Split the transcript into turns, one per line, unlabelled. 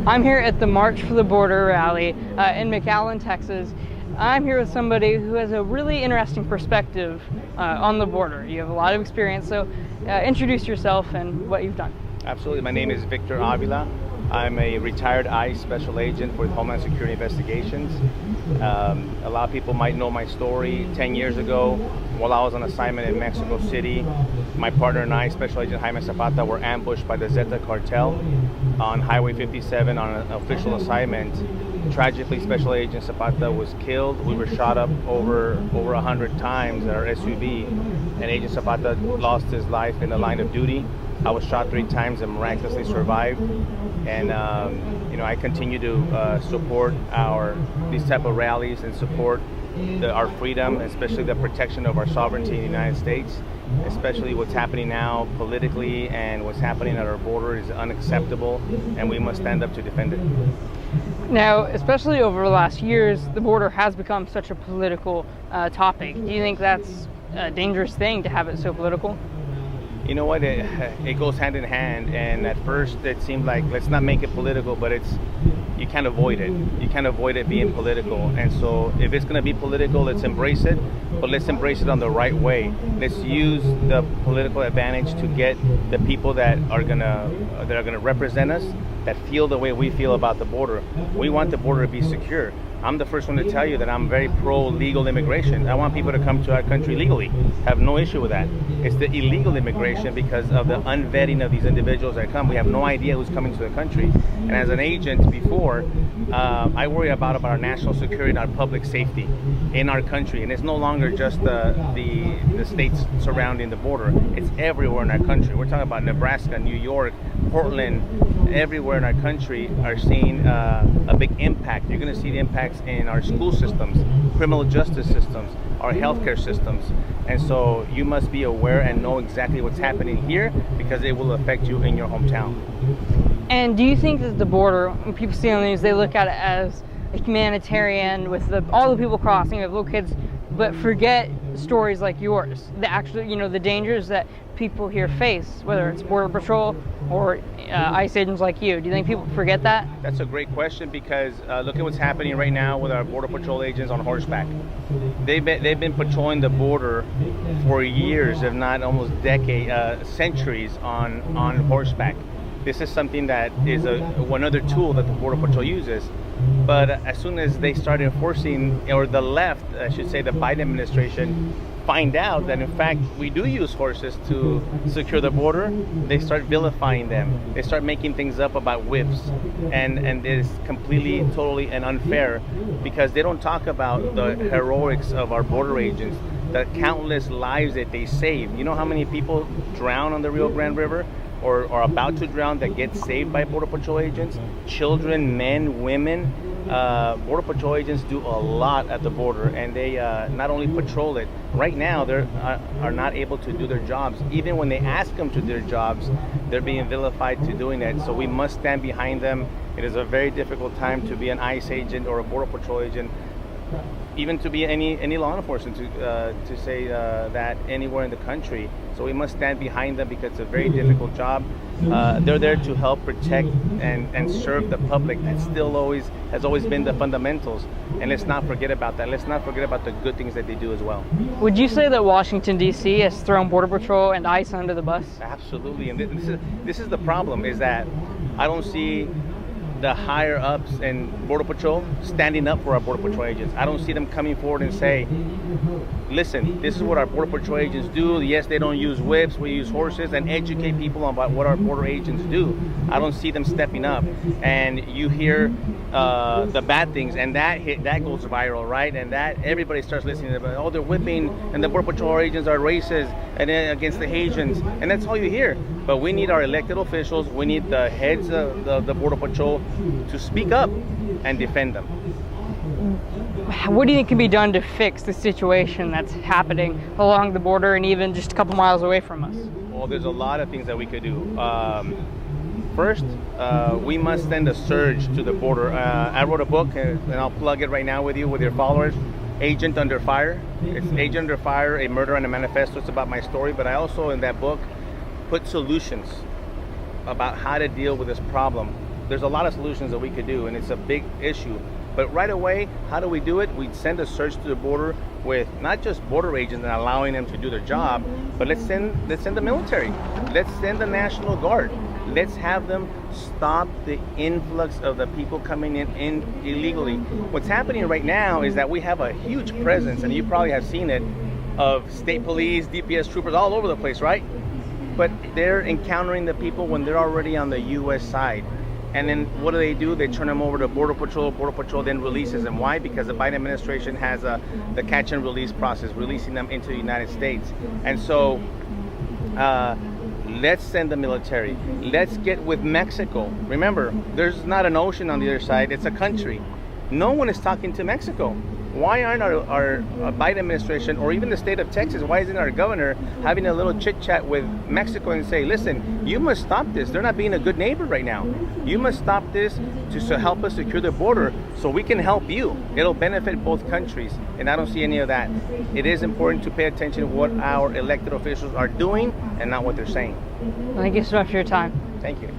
I'm here at the March for the Border rally in McAllen, Texas. I'm here with somebody who has a really interesting perspective on the border. You have a lot of experience, so introduce yourself and what you've done.
Absolutely. My name is Victor Avila. I'm a retired ICE special agent with Homeland Security Investigations. A lot of people might know my story. 10 years ago, while I was on assignment in Mexico City, my partner and I, Special Agent Jaime Zapata, were ambushed by the Zeta cartel on Highway 57 on an official assignment. Tragically, Special Agent Zapata was killed. We were shot up over 100 times in our SUV, and Agent Zapata lost his life in the line of duty. I was shot 3 times and miraculously survived. And I continue to support these type of rallies and support our freedom, especially the protection of our sovereignty in the United States. Especially what's happening now politically and what's happening at our border is unacceptable, and we must stand up to defend it.
Now, especially over the last years, the border has become such a political topic. Do you think that's a dangerous thing to have it so political?
You know what, it goes hand in hand, and at first it seemed like let's not make it political, but you can't avoid it. You can't avoid it being political, and so if it's going to be political, let's embrace it, but let's embrace it on the right way. Let's use the political advantage to get the people that are going to represent us, that feel the way we feel about the border. We want the border to be secure. I'm the first one to tell you that I'm very pro-legal immigration. I want people to come to our country legally. Have no issue with that. It's the illegal immigration because of the unvetting of these individuals that come. We have no idea who's coming to the country. And as an agent before, I worry about our national security and our public safety in our country. And it's no longer just the states surrounding the border. It's everywhere in our country. We're talking about Nebraska, New York, Portland, everywhere in our country are seeing a big impact. You're going to see the impacts in our school systems, criminal justice systems, our healthcare systems. And so you must be aware and know exactly what's happening here because it will affect you in your hometown.
And do you think that the border, when people see on the news, they look at it as a humanitarian with all the people crossing, with little kids, but forget stories like yours, the dangers that people here face, whether it's Border Patrol or ICE agents like you? Do you think people forget that?
That's a great question because look at what's happening right now with our Border Patrol agents on horseback. They've been patrolling the border for years, if not almost centuries on horseback. This is something that is one other tool that the Border Patrol uses. But as soon as they start enforcing, or the left, I should say, the Biden administration, find out that in fact we do use horses to secure the border, they start vilifying them. They start making things up about whips, and it is completely, totally, and unfair because they don't talk about the heroics of our border agents, the countless lives that they save. You know how many people drown on the Rio Grande River? Or are about to drown that get saved by Border Patrol agents? Children, men, women. Border Patrol agents do a lot at the border, and they not only patrol it. Right now, they are not able to do their jobs. Even when they ask them to do their jobs, they're being vilified to doing that. So we must stand behind them. It is a very difficult time to be an ICE agent or a Border Patrol agent, even to be any law enforcement to say that anywhere in the country. So we must stand behind them because it's a very difficult job. They're there to help protect and serve the public. That still has always been the fundamentals. And let's not forget about that. Let's not forget about the good things that they do as well.
Would you say that Washington, D.C. has thrown Border Patrol and ICE under the bus?
Absolutely. And this is the problem, is that I don't see the higher ups in Border Patrol standing up for our Border Patrol agents. I don't see them coming forward and say, listen, this is what our Border Patrol agents do. Yes, they don't use whips, we use horses, and educate people about what our border agents do. I don't see them stepping up. And you hear the bad things, and that goes viral, right? And that everybody starts listening about, oh, they're whipping, and the Border Patrol agents are racist and against the Haitians, and that's all you hear. But we need our elected officials, we need the heads of the Border Patrol to speak up and defend them.
What do you think can be done to fix the situation that's happening along the border and even just a couple miles away from us?
Well, there's a lot of things that we could do. First, we must send a surge to the border. I wrote a book, and I'll plug it right now with your followers, Agent Under Fire. It's Agent Under Fire, a murder and a manifesto. It's about my story, but I also, in that book, put solutions about how to deal with this problem. there's a lot of solutions that we could do, and it's a big issue. But right away, how do we do it? We send a search to the border with not just border agents and allowing them to do their job, but let's send the military. Let's send the National Guard. Let's have them stop the influx of the people coming in illegally. What's happening right now is that we have a huge presence, and you probably have seen it, of state police, DPS troopers all over the place, right? But they're encountering the people when they're already on the U.S. side. And then what do? They turn them over to Border Patrol. Border Patrol then releases them. Why? Because the Biden administration has the catch and release process, releasing them into the United States. And so let's send the military. Let's get with Mexico. Remember, there's not an ocean on the other side. It's a country. No one is talking to Mexico. Why aren't our Biden administration, or even the state of Texas, why isn't our governor having a little chit chat with Mexico and say, listen, you must stop this. They're not being a good neighbor right now. You must stop this to help us secure the border so we can help you. It'll benefit both countries. And I don't see any of that. It is important to pay attention to what our elected officials are doing and not what they're saying.
Thank you so much for your time.
Thank you.